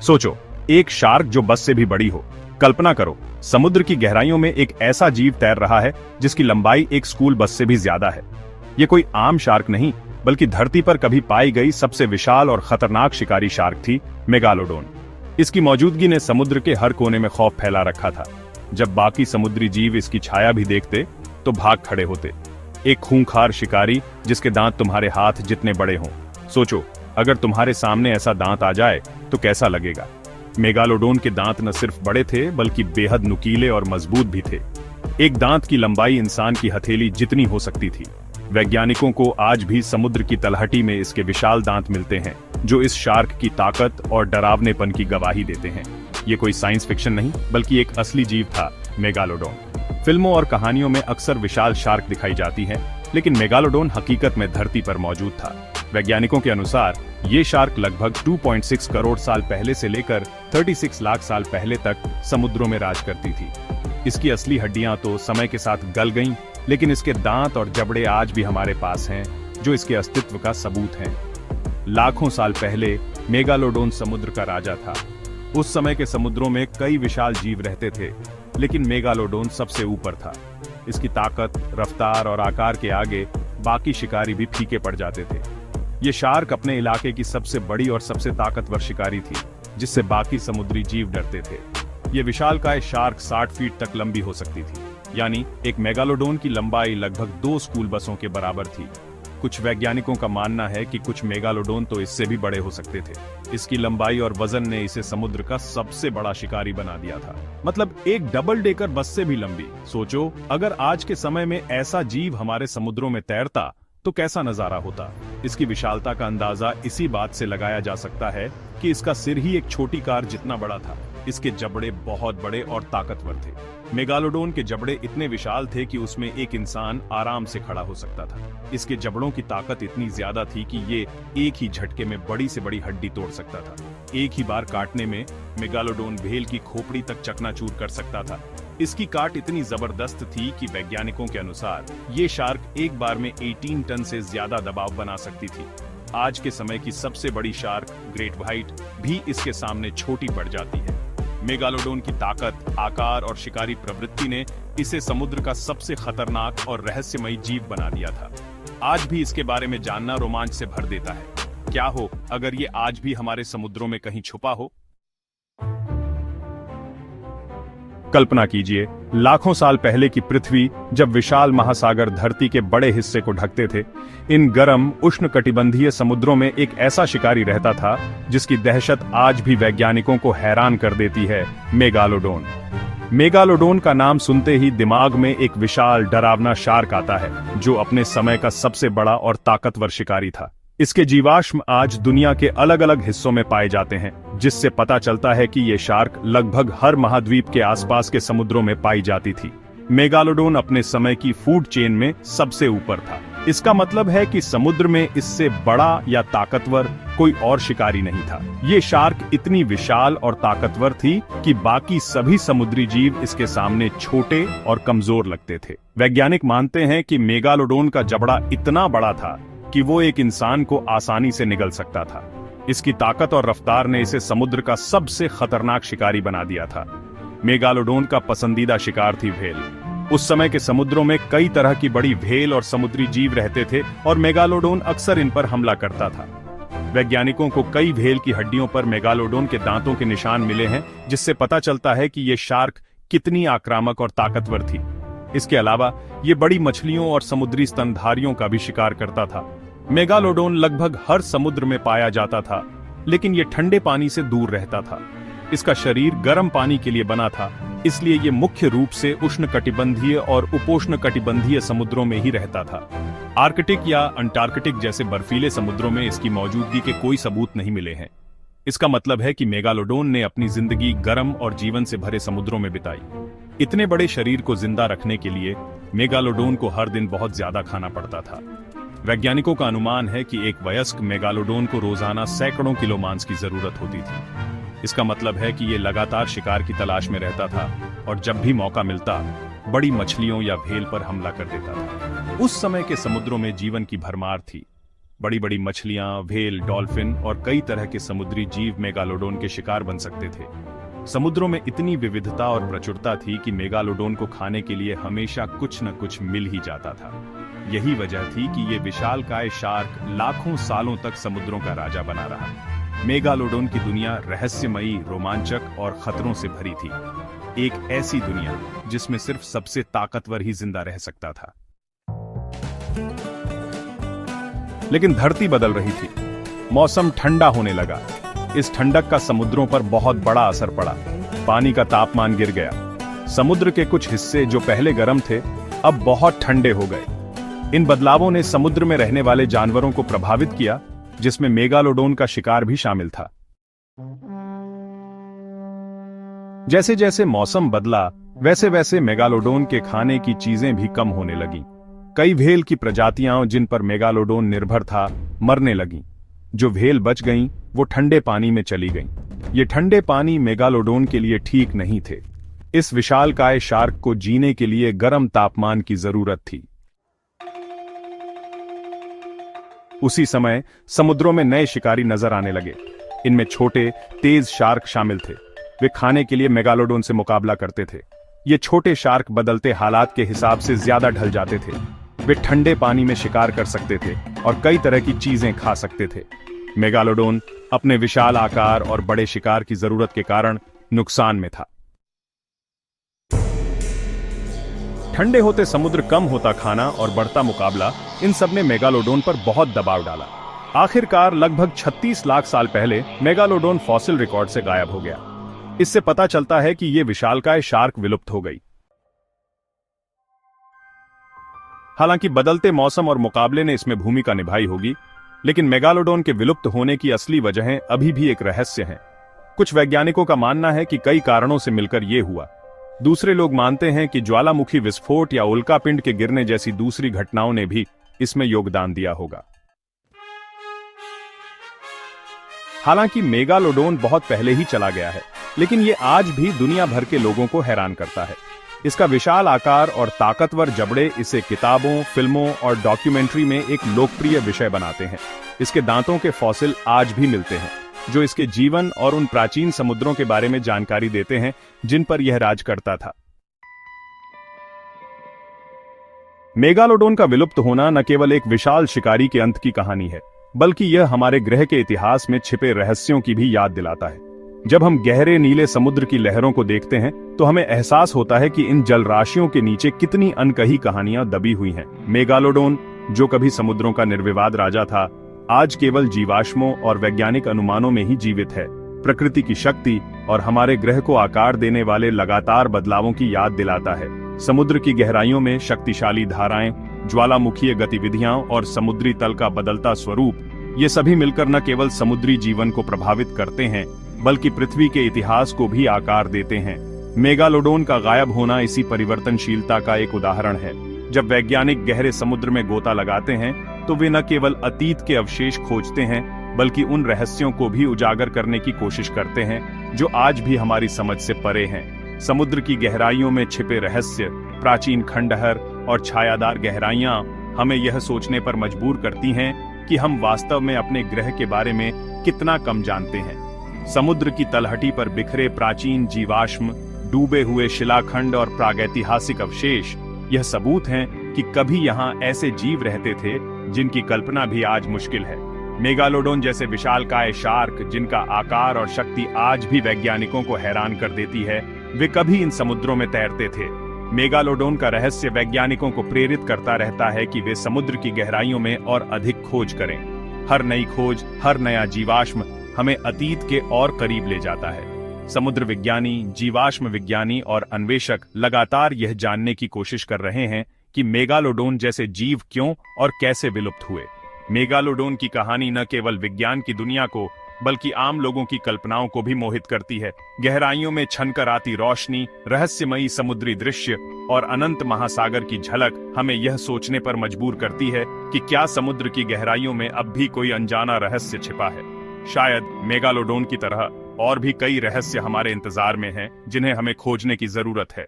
सोचो, एक शार्क जो बस से भी बड़ी हो। कल्पना करो, समुद्र की गहराइयों में एक ऐसा जीव तैर रहा है जिसकी लंबाई एक स्कूल बस से भी ज्यादा है। ये कोई आम शार्क नहीं, बल्कि धरती पर कभी पाई गई सबसे विशाल और खतरनाक शिकारी शार्क थी, मेगालोडोन। इसकी मौजूदगी ने समुद्र के हर कोने में खौफ फैला रखा था। जब बाकी समुद्री जीव इसकी छाया भी देखते तो भाग खड़े होते। एक खूंखार शिकारी जिसके दांत तुम्हारे हाथ जितने बड़े हों। सोचो, अगर तुम्हारे सामने ऐसा दांत आ जाए तो कैसा लगेगा। मेगालोडोन के दांत न सिर्फ बड़े थे, बल्कि बेहद नुकीले और मजबूत भी थे। एक दांत की लंबाई इंसान की हथेली जितनी हो सकती थी। वैज्ञानिकों को आज भी समुद्र की तलहटी में इसके विशाल दांत मिलते हैं, जो इस शार्क की ताकत और डरावनेपन की गवाही देते हैं। ये कोई साइंस फिक्शन नहीं, बल्कि एक असली जीव था, मेगालोडोन। फिल्मों और कहानियों में अक्सर विशाल शार्क दिखाई जाती हैं, लेकिन मेगालोडोन हकीकत में धरती पर मौजूद था। वैज्ञानिकों के अनुसार ये शार्क लगभग 2.6 करोड़ साल पहले से लेकर 36 लाख साल पहले तक समुद्रों में राज करती थी। इसकी असली हड्डियां तो समय के साथ गल गईं, लेकिन इसके दांत और जबड़े आज भी हमारे पास हैं, जो इसके अस्तित्व का सबूत हैं। लाखों साल पहले मेगालोडोन समुद्र का राजा था। उस समय के समुद्रों में कई विशाल जीव रहते थे, लेकिन मेगालोडोन सबसे ऊपर था। इसकी ताकत, रफ्तार और आकार के आगे बाकी शिकारी भी फीके पड़ जाते थे। ये शार्क अपने इलाके की सबसे बड़ी और सबसे ताकतवर शिकारी थी, जिससे बाकी समुद्री जीव डरते थे। ये विशालकाय शार्क 60 फीट तक लंबी हो सकती थी, यानी एक मेगालोडोन की लंबाई लगभग 2 स्कूल बसों के बराबर थी। कुछ वैज्ञानिकों का मानना है कि कुछ मेगालोडोन तो इससे भी बड़े हो सकते थे। इसकी लंबाई और वजन ने इसे समुद्र का सबसे बड़ा शिकारी बना दिया था। मतलब एक डबल डेकर बस से भी लंबी। सोचो, अगर आज के समय में ऐसा जीव हमारे समुद्रों में तैरता तो कैसा नजारा होता। इसकी विशालता का अंदाजा इसी बात से लगाया जा सकता है कि इसका सिर ही एक छोटी कार जितना बड़ा था। इसके जबड़े बहुत बड़े और ताकतवर थे। मेगालोडोन के जबड़े इतने विशाल थे कि उसमें एक इंसान आराम से खड़ा हो सकता था। इसके जबड़ों की ताकत इतनी ज्यादा थी कि ये एक ही झटके में बड़ी से बड़ी हड्डी तोड़ सकता था। एक ही बार काटने में मेगालोडोन भेल की खोपड़ी तक चकनाचूर कर सकता था। इसकी काट इतनी जबरदस्त थी कि वैज्ञानिकों के अनुसार ये शार्क एक बार में 18 टन से ज्यादा दबाव बना सकती थी। आज के समय की सबसे बड़ी शार्क ग्रेट व्हाइट भी इसके सामने छोटी पड़ जाती है। मेगालोडोन की ताकत, आकार और शिकारी प्रवृत्ति ने इसे समुद्र का सबसे खतरनाक और रहस्यमयी जीव बना दिया था। आज भी इसके बारे में जानना रोमांच से भर देता है। क्या हो अगर ये आज भी हमारे समुद्रों में कहीं छुपा हो। कल्पना कीजिए, लाखों साल पहले की पृथ्वी, जब विशाल महासागर धरती के बड़े हिस्से को ढकते थे। इन गर्म उष्णकटिबंधीय समुद्रों में एक ऐसा शिकारी रहता था जिसकी दहशत आज भी वैज्ञानिकों को हैरान कर देती है, मेगालोडोन। मेगालोडोन का नाम सुनते ही दिमाग में एक विशाल डरावना शार्क आता है, जो अपने समय का सबसे बड़ा और ताकतवर शिकारी था। इसके जीवाश्म आज दुनिया के अलग अलग हिस्सों में पाए जाते हैं, जिससे पता चलता है कि ये शार्क लगभग हर महाद्वीप के आसपास के समुद्रों में पाई जाती थी। मेगालोडोन अपने समय की फूड चेन में सबसे ऊपर था। इसका मतलब है कि समुद्र में इससे बड़ा या ताकतवर कोई और शिकारी नहीं था। ये शार्क इतनी विशाल और ताकतवर थी कि बाकी सभी समुद्री जीव इसके सामने छोटे और कमजोर लगते थे। वैज्ञानिक मानते हैं कि मेगालोडोन का जबड़ा इतना बड़ा था कि वो एक इंसान को आसानी से निगल सकता था। इसकी ताकत और रफ्तार ने इसे समुद्र का सबसे खतरनाक शिकारी बना दिया था। मेगालोडोन का पसंदीदा शिकार थी व्हेल। उस समय के समुद्रों में कई तरह की बड़ी व्हेल और समुद्री जीव रहते थे और मेगालोडोन अक्सर इन पर हमला करता था। वैज्ञानिकों को कई व्हेल की हड्डियों पर मेगालोडोन के दांतों के निशान मिले हैं, जिससे पता चलता है कि ये शार्क कितनी आक्रामक और ताकतवर थी। इसके अलावा ये बड़ी मछलियों और समुद्री स्तनधारियों का भी शिकार करता था। मेगालोडोन लगभग हर समुद्र में पाया जाता था, लेकिन ये ठंडे पानी से दूर रहता था। इसका शरीर गर्म पानी के लिए बना था, इसलिए ये मुख्य रूप से उष्णकटिबंधीय और उपोष्णकटिबंधीय समुद्रों में ही रहता था। आर्कटिक या अंटार्कटिक जैसे बर्फीले समुद्रों में इसकी मौजूदगी के कोई सबूत नहीं मिले हैं। इसका मतलब है कि मेगालोडोन ने अपनी जिंदगी गर्म और जीवन से भरे समुद्रों में बिताई। इतने बड़े शरीर को जिंदा रखने के लिए मेगालोडोन को हर दिन बहुत ज्यादा खाना पड़ता था। वैज्ञानिकों का अनुमान है कि एक वयस्क मेगालोडोन को रोजाना सैकड़ों किलो मांस की जरूरत होती थी। इसका मतलब है कि ये लगातार शिकार की तलाश में रहता था और जब भी मौका मिलता बड़ी मछलियों या व्हेल पर हमला कर देता था। उस समय के समुद्रों में जीवन की भरमार थी। बड़ी बड़ी मछलियां, व्हेल, डॉल्फिन और कई तरह के समुद्री जीव मेगालोडोन के शिकार बन सकते थे। समुद्रों में इतनी विविधता और प्रचुरता थी कि मेगालोडोन को खाने के लिए हमेशा कुछ न कुछ मिल ही जाता था। यही वजह थी कि ये विशालकाय शार्क लाखों सालों तक समुद्रों का राजा बना रहा। मेगालोडोन की दुनिया रहस्यमयी, रोमांचक और खतरों से भरी थी। एक ऐसी दुनिया जिसमें सिर्फ सबसे ताकतवर ही जिंदा रह सकता था। लेकिन धरती बदल रही थी। मौसम ठंडा होने लगा। इस ठंडक का समुद्रों पर बहुत बड़ा असर पड़ा। पानी का तापमान गिर गया। समुद्र के कुछ हिस्से जो पहले गर्म थे, अब बहुत ठंडे हो गए। इन बदलावों ने समुद्र में रहने वाले जानवरों को प्रभावित किया, जिसमें मेगालोडोन का शिकार भी शामिल था। जैसे जैसे मौसम बदला, वैसे वैसे मेगालोडोन के खाने की चीजें भी कम होने लगीं। कई व्हेल की प्रजातियां जिन पर मेगालोडोन निर्भर था, मरने लगीं। जो व्हेल बच गईं, वो ठंडे पानी में चली गईं। ये ठंडे पानी मेगालोडोन के लिए ठीक नहीं थे। इस विशालकाय शार्क को जीने के लिए गर्म तापमान की जरूरत थी। उसी समय समुद्रों में नए शिकारी नजर आने लगे। इनमें छोटे, तेज शार्क शामिल थे। वे खाने के लिए मेगालोडोन से मुकाबला करते थे। ये छोटे शार्क बदलते हालात के हिसाब से ज्यादा ढल जाते थे। वे ठंडे पानी में शिकार कर सकते थे और कई तरह की चीजें खा सकते थे। मेगालोडोन अपने विशाल आकार और बड़े शिकार की जरूरत के कारण नुकसान में था। ठंडे होते समुद्र, कम होता खाना और बढ़ता मुकाबला, इन सब ने मेगालोडोन पर बहुत दबाव डाला। आखिरकार लगभग 36 लाख साल पहले मेगालोडोन फॉसिल रिकॉर्ड से गायब हो गया। इससे पता चलता है कि यह विशालकाय शार्क विलुप्त हो गई। हालांकि बदलते मौसम और मुकाबले ने इसमें भूमिका निभाई होगी, लेकिन मेगालोडोन के विलुप्त होने की असली वजहें अभी भी एक रहस्य हैं। कुछ वैज्ञानिकों का मानना है कि कई कारणों से मिलकर यह हुआ। दूसरे लोग मानते हैं कि ज्वालामुखी विस्फोट या उल्कापिंड के गिरने जैसी दूसरी घटनाओं ने भी इसमें योगदान दिया होगा। हालांकि मेगालोडोन बहुत पहले ही चला गया है, लेकिन यह आज भी दुनिया भर के लोगों को हैरान करता है। इसका विशाल आकार और ताकतवर जबड़े इसे किताबों, फिल्मों और डॉक्यूमेंट्री में एक लोकप्रिय विषय बनाते हैं। इसके दांतों के फॉसिल आज भी मिलते हैं, जो इसके जीवन और उन प्राचीन समुद्रों के बारे में जानकारी देते हैं जिन पर यह राज करता था। मेगालोडोन का विलुप्त होना न केवल एक विशाल शिकारी के अंत की कहानी है, बल्कि यह हमारे ग्रह के इतिहास में छिपे रहस्यों की भी याद दिलाता है। जब हम गहरे नीले समुद्र की लहरों को देखते हैं, तो हमें एहसास होता है कि इन जलराशियों के नीचे कितनी अनकही कहानियां दबी हुई हैं। मेगालोडोन, जो कभी समुद्रों का निर्विवाद राजा था, आज केवल जीवाश्मों और वैज्ञानिक अनुमानों में ही जीवित है। प्रकृति की शक्ति और हमारे ग्रह को आकार देने वाले लगातार बदलावों की याद दिलाता है। समुद्र की गहराइयों में शक्तिशाली धाराएं, ज्वालामुखीय गतिविधियां और समुद्री तल का बदलता स्वरूप, ये सभी मिलकर न केवल समुद्री जीवन को प्रभावित करते हैं, बल्कि पृथ्वी के इतिहास को भी आकार देते हैं। मेगालोडोन का गायब होना इसी परिवर्तनशीलता का एक उदाहरण है। जब वैज्ञानिक गहरे समुद्र में गोता लगाते हैं, तो वे न केवल अतीत के अवशेष खोजते हैं, बल्कि उन रहस्यों को भी उजागर करने की कोशिश करते हैं जो आज भी हमारी समझ से परे हैं। समुद्र की गहराइयों में छिपे रहस्य, प्राचीन खंडहर और छायादार गहराइयां हमें यह सोचने पर मजबूर करती हैं कि हम वास्तव में अपने ग्रह के बारे में कितना कम जानते हैं। समुद्र की तलहटी पर बिखरे प्राचीन जीवाश्म, डूबे हुए शिलाखंड और प्रागैतिहासिक अवशेष, यह सबूत हैं कि कभी यहाँ ऐसे जीव रहते थे जिनकी कल्पना भी आज मुश्किल है। मेगालोडोन जैसे विशालकाय शार्क, जिनका आकार और शक्ति आज भी वैज्ञानिकों को हैरान कर देती है, वे कभी इन समुद्रों में तैरते थे। मेगालोडोन का रहस्य वैज्ञानिकों को प्रेरित करता रहता है कि वे समुद्र की गहराइयों में और अधिक खोज करें। हर नई खोज, हर नया जीवाश्म हमें अतीत के और करीब ले जाता है। समुद्र विज्ञानी, जीवाश्म विज्ञानी और अन्वेषक लगातार यह जानने की कोशिश कर रहे हैं कि मेगालोडोन जैसे जीव क्यों और कैसे विलुप्त हुए। मेगालोडोन की कहानी न केवल विज्ञान की दुनिया को, बल्कि आम लोगों की कल्पनाओं को भी मोहित करती है। गहराइयों में छनकर आती रोशनी, रहस्यमयी समुद्री दृश्य और अनंत महासागर की झलक हमें यह सोचने पर मजबूर करती है कि क्या समुद्र की गहराइयों में अब भी कोई अनजाना रहस्य छिपा है। शायद मेगालोडोन की तरह और भी कई रहस्य हमारे इंतजार में हैं, जिन्हें हमें खोजने की जरूरत है।